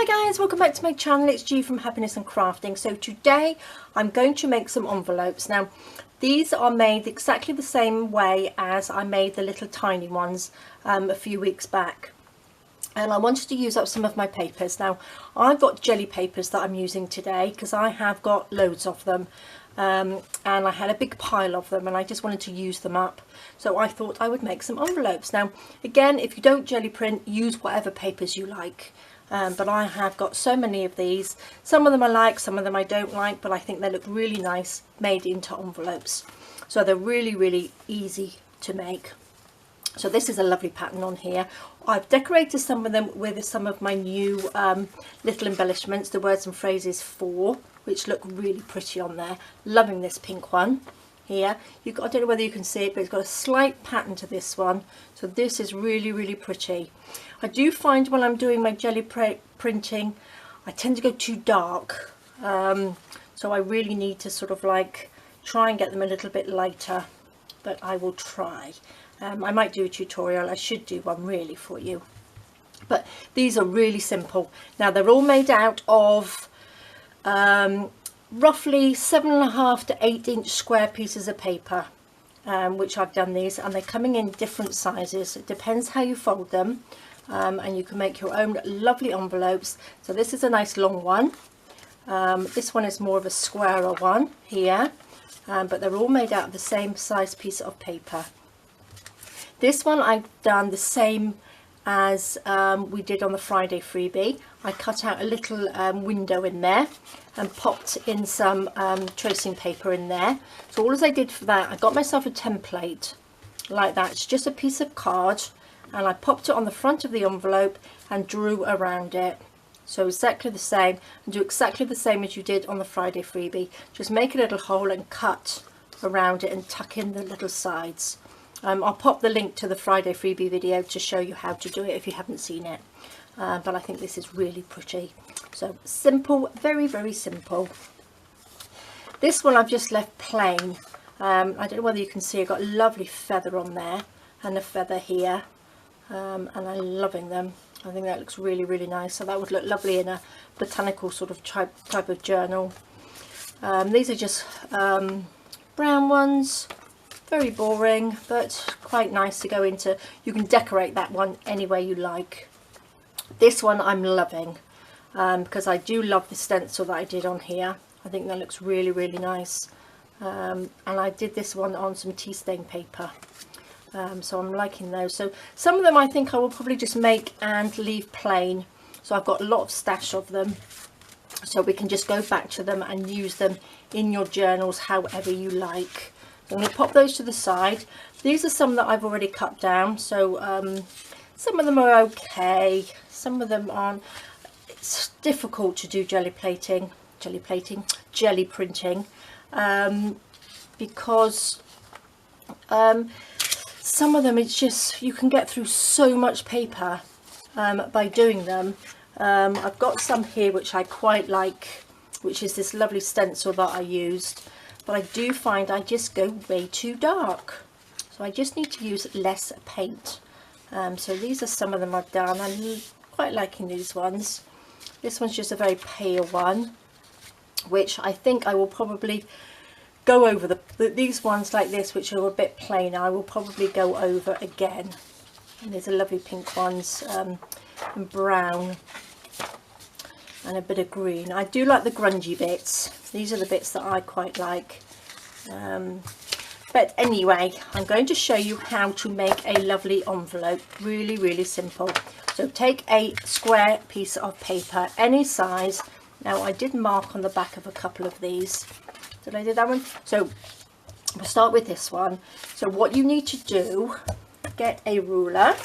Hi guys, welcome back to my channel. It's G from Happiness and Crafting. So today I'm going to make some envelopes. Now these are made exactly the same way as I made the little tiny ones a few weeks back, and I wanted to use up some of my papers. Now I've got jelly papers that I'm using today because I have got loads of them, and I had a big pile of them and I just wanted to use them up, so I thought I would make some envelopes. Now again, if you don't jelly print, use whatever papers you like. But I have got so many of these. Some of them I like, some of them I don't like, but I think they look really nice made into envelopes. So they're really easy to make. So this is a lovely pattern on here. I've decorated some of them with some of my new little embellishments, the words and phrases for, which look really pretty on there. Loving this pink one here. I don't know whether you can see it, but it's got a slight pattern to this one. So this is really pretty. I do find when I'm doing my jelly printing, I tend to go too dark. So I really need to sort of like try and get them a little bit lighter, but I will try. I might do a tutorial. I should do one really for you. But these are really simple. Now they're all made out of roughly 7.5 to 8 inch square pieces of paper, which I've done these, and they're coming in different sizes. It depends how you fold them, and you can make your own lovely envelopes. So this is a nice long one. This one is more of a squarer one here, but they're all made out of the same size piece of paper. This one I've done the same as we did on the Friday freebie. I cut out a little window in there and popped in some tracing paper in there. So all as I did for that, I got myself a template like that. It's just a piece of card, and I popped it on the front of the envelope and drew around it. So exactly the same, and do exactly the same as you did on the Friday freebie. Just make a little hole and cut around it and tuck in the little sides. I'll pop the link to the Friday freebie video to show you how to do it if you haven't seen it. But I think this is really pretty. So simple, very simple. This one I've just left plain. I don't know whether you can see, I've got a lovely feather on there and a feather here, and I'm loving them. I think that looks really nice. So that would look lovely in a botanical sort of type of journal. These are just brown ones. Very boring, but quite nice to go into. You can decorate that one any way you like. This one I'm loving because I do love the stencil that I did on here. I think that looks really nice, and I did this one on some tea stain paper, so I'm liking those. So some of them I think I will probably just make and leave plain, so I've got a lot of stash of them, so we can just go back to them and use them in your journals however you like. I'm going to pop those to the side. These are some that I've already cut down, so some of them are okay, some of them aren't. It's difficult to do jelly printing, because some of them, it's just, you can get through so much paper by doing them. I've got some here which I quite like, which is this lovely stencil that I used. But I do find I just go way too dark, so I just need to use less paint. So these are some of them I've done. I'm quite liking these ones. This one's just a very pale one, which I think I will probably go over these ones like this, which are a bit plainer. I will probably go over again. And there's a lovely pink ones, and brown, and a bit of green. I do like the grungy bits. These are the bits that I quite like. But anyway, I'm going to show you how to make a lovely envelope. Really simple. So take a square piece of paper, any size. Now I did mark on the back of a couple of these. Did I do that one? So we'll start with this one. So what you need to do, get a ruler,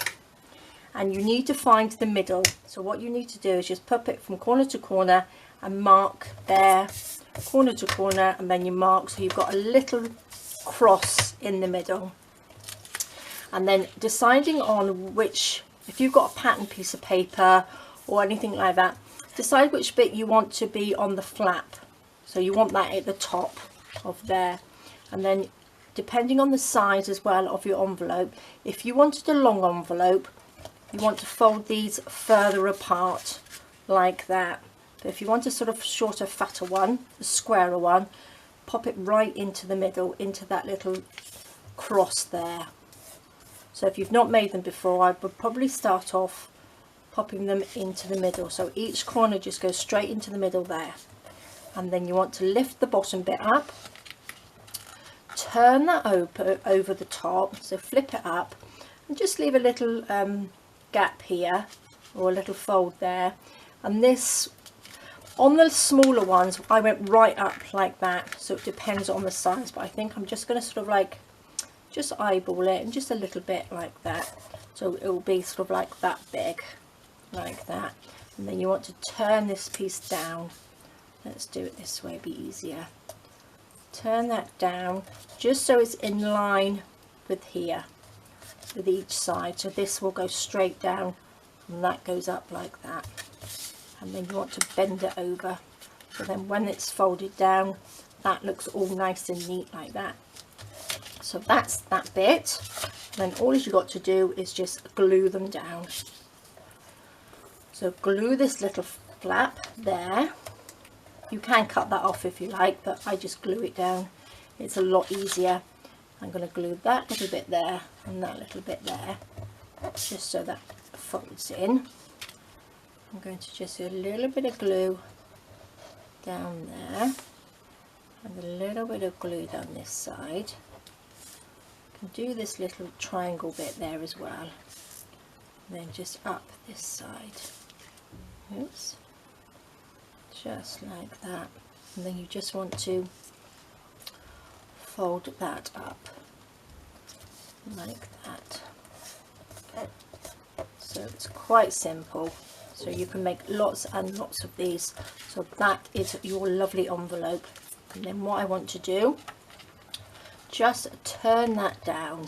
and you need to find the middle. So what you need to do is just pop it from corner to corner and mark there, corner to corner, and then you mark so you've got a little cross in the middle. And then deciding on which, if you've got a pattern piece of paper or anything like that, decide which bit you want to be on the flap. So you want that at the top of there. And then depending on the size as well of your envelope, if you wanted a long envelope, you want to fold these further apart like that. But if you want a sort of shorter, fatter one, a squarer one, pop it right into the middle, into that little cross there. So if you've not made them before, I would probably start off popping them into the middle. So each corner just goes straight into the middle there. And then you want to lift the bottom bit up, turn that over the top, so flip it up, and just leave a little gap here, or a little fold there. And this, on the smaller ones, I went right up like that, so it depends on the size, but I think I'm just going to sort of like just eyeball it, and just a little bit like that, so it will be sort of like that big, like that. And then you want to turn this piece down. Let's do it this way, be easier. Turn that down just so it's in line with here, with each side. So this will go straight down, and that goes up like that. And then you want to bend it over, so then when it's folded down, that looks all nice and neat like that. So that's that bit. And then all you've got to do is just glue them down. So glue this little flap there. You can cut that off if you like, but I just glue it down. It's a lot easier. I'm going to glue that little bit there and that little bit there, just so that folds in. I'm going to just do a little bit of glue down there, and a little bit of glue down this side. I can do this little triangle bit there as well. And then just up this side. Oops. Just like that. And then you just want to fold that up like that. So it's quite simple. So you can make lots and lots of these. So that is your lovely envelope. And then what I want to do, just turn that down.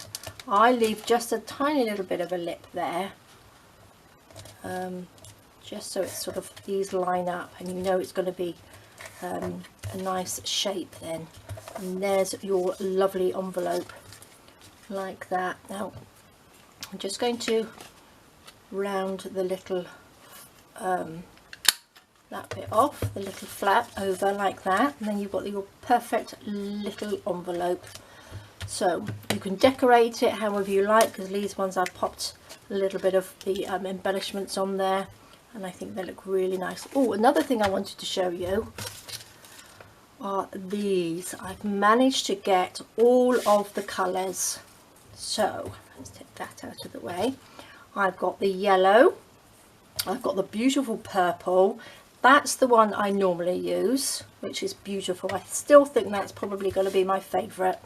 I leave just a tiny little bit of a lip there, just so it's sort of, these line up, and you know it's going to be a nice shape then. And there's your lovely envelope like that. Now I'm just going to round the little that bit off, the little flap over like that, and then you've got your perfect little envelope. So you can decorate it however you like, because these ones I've popped a little bit of the embellishments on there, and I think they look really nice. Oh, another thing I wanted to show you are these. I've managed to get all of the colours. So let's take that out of the way. I've got the yellow, I've got the beautiful purple. That's the one I normally use, which is beautiful. I still think that's probably going to be my favourite.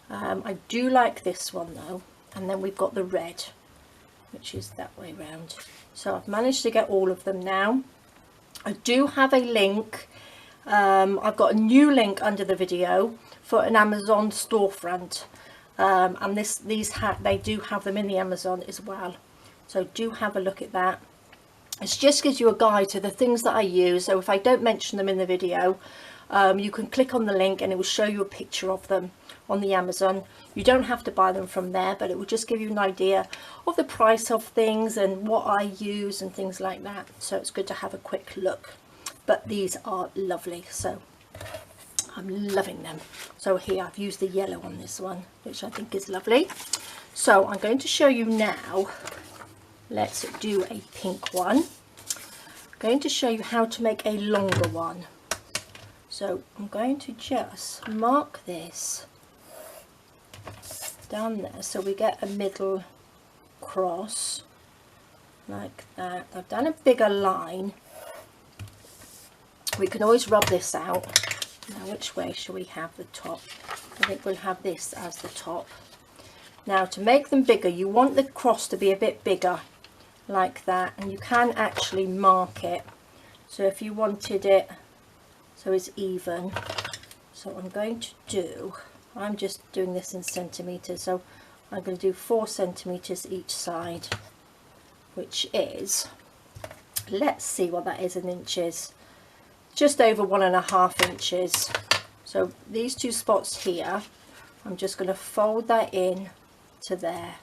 I do like this one though. And then we've got the red, which is that way round. So I've managed to get all of them now. I do have a link. I've got a new link under the video for an Amazon storefront. And they do have them in the Amazon as well. So do have a look at that. It just gives you a guide to the things that I use. So if I don't mention them in the video, you can click on the link and it will show you a picture of them on the Amazon. You don't have to buy them from there, but it will just give you an idea of the price of things and what I use and things like that. So it's good to have a quick look. But these are lovely, so I'm loving them. So here I've used the yellow on this one, which I think is lovely. So I'm going to show you now. Let's do a pink one. I'm going to show you how to make a longer one. So I'm going to just mark this down there so we get a middle cross like that. I've done a bigger line. We can always rub this out. Now which way shall we have the top? I think we'll have this as the top. Now to make them bigger, you want the cross to be a bit bigger like that, and you can actually mark it. So if you wanted it so it's even, so I'm going to do, I'm just doing this in centimetres, so I'm going to do 4 centimetres each side, which is, let's see what that is in inches, just over 1.5 inches. So these two spots here, I'm just going to fold that in to there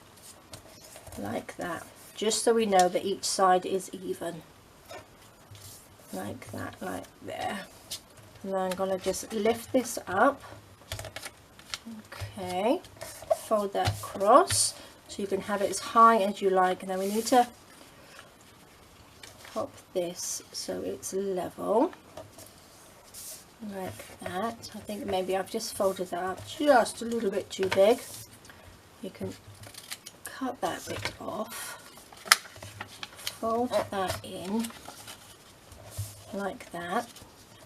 like that, just so we know that each side is even like that, like there. And then I'm going to just lift this up. Okay, fold that across so you can have it as high as you like, and then we need to pop this so it's level, like that. I think maybe I've just folded that up just a little bit too big. You can cut that bit off, fold that in like that,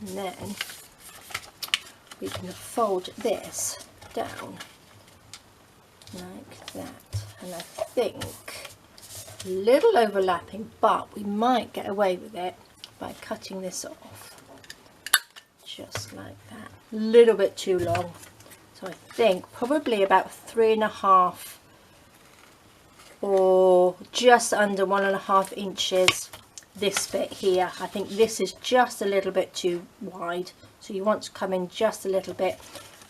and then we can fold this down like that. And I think a little overlapping, but we might get away with it by cutting this off just like that. A little bit too long, so I think probably about 3.5 or just under 1.5 inches. This bit here, I think this is just a little bit too wide, so you want to come in just a little bit,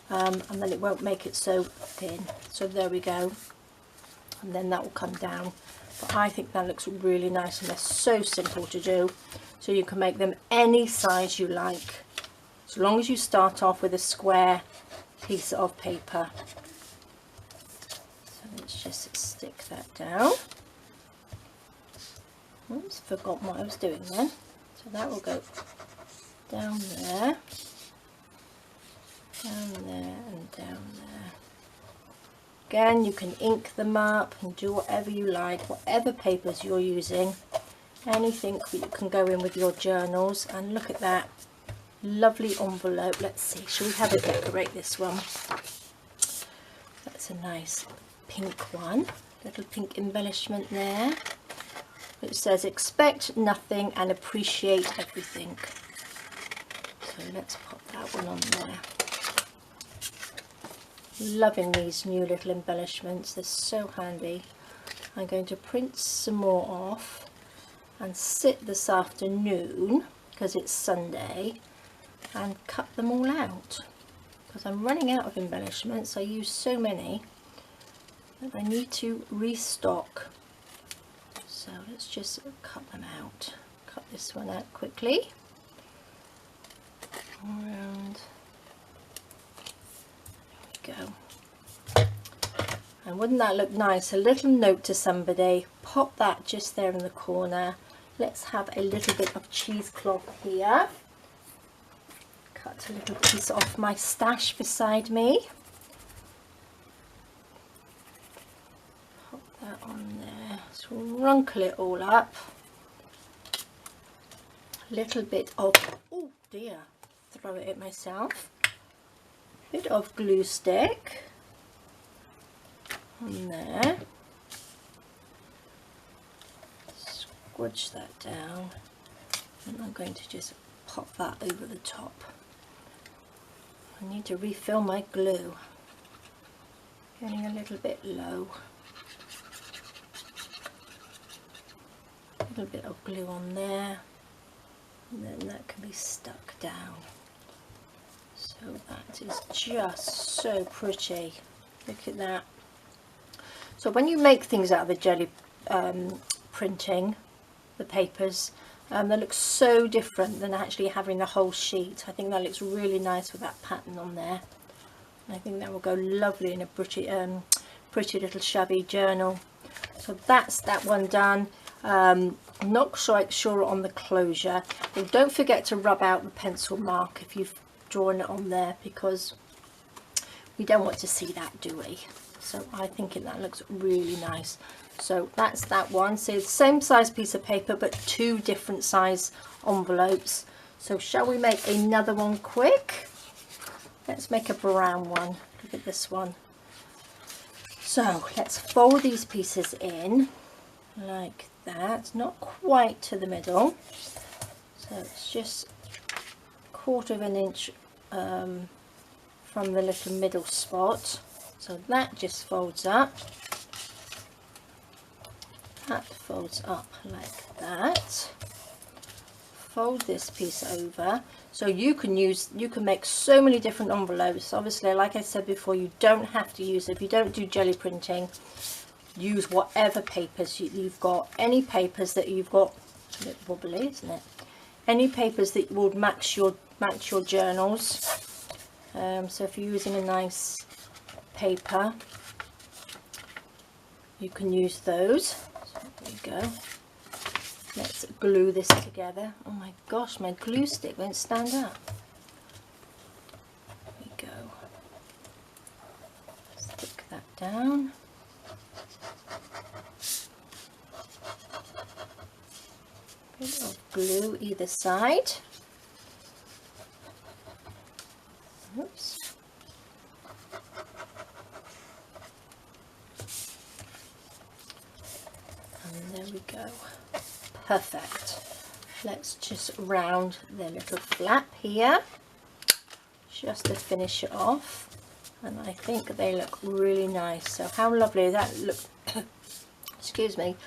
and then it won't make it so thin. So there we go, and then that will come down. But I think that looks really nice, and they're so simple to do, so you can make them any size you like, as long as you start off with a square piece of paper. So let's just stick that down. Oops, forgot what I was doing then. So that will go down there, and down there. Again, you can ink them up and do whatever you like, whatever papers you're using, anything that you can go in with your journals. And look at that lovely envelope. Let's see, shall we have it decorate this one? That's a nice pink one, little pink embellishment there. It says expect nothing and appreciate everything. So let's pop that one on there. Loving these new little embellishments, they're so handy. I'm going to print some more off and sit this afternoon, because it's Sunday, and cut them all out, because I'm running out of embellishments. I use so many that I need to restock. So let's just cut them out. Cut this one out quickly. And there we go. And wouldn't that look nice? A little note to somebody. Pop that just there in the corner. Let's have a little bit of cheesecloth here. Cut a little piece off my stash beside me. Pop that on there. Wrinkle it all up. A little bit of, oh dear, throw it at myself. Bit of glue stick on there. Squidge that down, and I'm going to just pop that over the top. I need to refill my glue. Getting a little bit low. A little bit of glue on there, and then that can be stuck down. So that is just so pretty. Look at that. So when you make things out of the Gelli printing, the papers, they look so different than actually having the whole sheet. I think that looks really nice with that pattern on there. I think that will go lovely in a pretty little shabby journal. So that's that one done. I'm not sure on the closure. And don't forget to rub out the pencil mark if you've drawn it on there, because we don't want to see that, do we? So I think that looks really nice. So that's that one. So it's the same size piece of paper, but two different size envelopes. So shall we make another one quick? Let's make a brown one. Look at this one. So let's fold these pieces in like that, not quite to the middle. So it's just 1/4 of an inch from the little middle spot. So that just folds up. That folds up like that. Fold this piece over. So you can make so many different envelopes. Obviously, like I said before, you don't have to use, if you don't do Gelli printing, use whatever papers you've got. Any papers that you've got, a bit wobbly, isn't it? any papers that would match your journals. So if you're using a nice paper, you can use those. So there you go. Let's glue this together. Oh my gosh, my glue stick won't stand up. There we go. Stick that down. Bit of glue either side. Oops. And there we go. Perfect. Let's just round the little flap here just to finish it off, and I think they look really nice. So how lovely that look. Excuse me.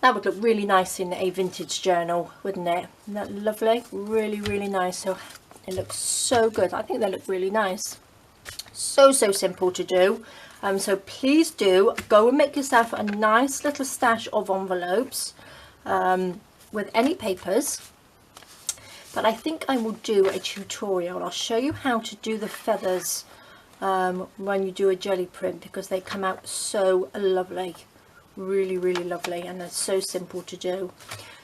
That would look really nice in a vintage journal, wouldn't it? Isn't that lovely? Really, really nice. So it looks so good. I think they look really nice. So simple to do. So please do go and make yourself a nice little stash of envelopes with any papers. But I think I will do a tutorial. I'll show you how to do the feathers when you do a jelly print, because they come out so lovely. Really, really lovely, and they're so simple to do.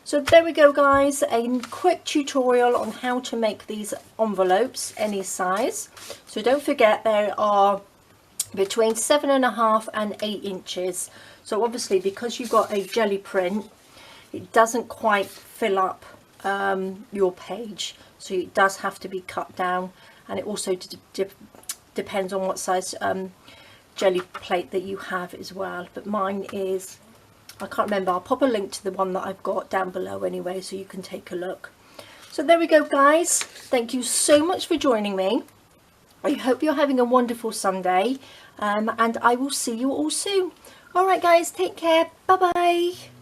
So there we go, guys, a quick tutorial on how to make these envelopes any size. So don't forget, they are between 7.5 and 8 inches. So obviously, because you've got a jelly print, it doesn't quite fill up your page, so it does have to be cut down, and it also depends on what size jelly plate that you have as well. But mine is, I can't remember, I'll pop a link to the one that I've got down below anyway, so you can take a look. So there we go, guys, thank you so much for joining me. I hope you're having a wonderful Sunday, and I will see you all soon. All right, guys, take care. Bye bye.